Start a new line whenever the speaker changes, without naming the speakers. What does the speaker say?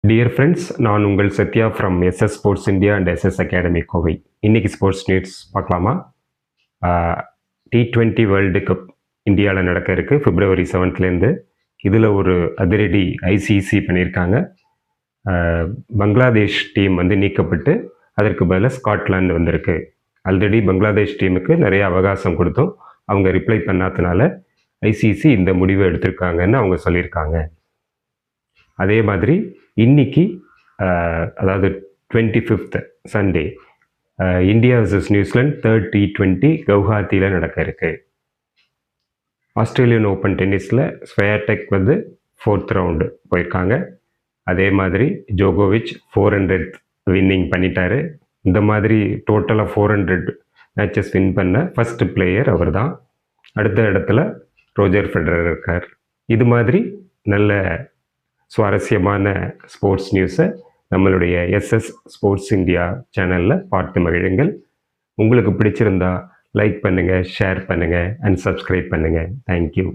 Dear friends, நான் உங்கள் Sathya from SS sports India and SS academy Kovai. இன்னைக்கு ஸ்போர்ட்ஸ் நியூஸ் பார்க்கலாமா? T20 வேர்ல்டு கப் இந்தியாவில் நடக்க இருக்கு February 7th. இதில் ஒரு அதிரடி ஐசிசி பண்ணியிருக்காங்க. பங்களாதேஷ் டீம் நீக்கப்பட்டு அதற்கு பதிலாக ஸ்காட்லாந்து வந்திருக்கு. ஆல்ரெடி பங்களாதேஷ் டீமுக்கு நிறைய அவகாசம் கொடுத்தோம், அவங்க ரிப்ளை பண்ணாதனால ஐசிசி இந்த முடிவை எடுத்திருக்காங்கன்னு அவங்க சொல்லியிருக்காங்க. அதே மாதிரி இன்னைக்கு அதாவது 25th Sunday India versus New Zealand 3rd T20 கவுஹாத்தியில் நடக்க இருக்கு. Australian open டென்னிஸில் Swiatek 4th round போயிருக்காங்க. அதே மாதிரி ஜோகோவிச் 400 வின்னிங் பண்ணிட்டாரு. இந்த மாதிரி டோட்டலாக 400 மேட்சஸ் வின் பண்ண ஃபர்ஸ்ட் பிளேயர் அவர் தான். அடுத்த இடத்துல ரோஜர் ஃபெடரர் இருக்கார். இது மாதிரி நல்ல சுவாரஸ்யமான ஸ்போர்ட்ஸ் நியூஸை நம்மளுடைய எஸ்எஸ் ஸ்போர்ட்ஸ் இந்தியா சேனலில் பார்த்து மகிழுங்கள். உங்களுக்கு பிடிச்சிருந்தா லைக் பண்ணுங்கள், ஷேர் பண்ணுங்கள் அண்ட் சப்ஸ்கிரைப் பண்ணுங்கள். தேங்க்யூ.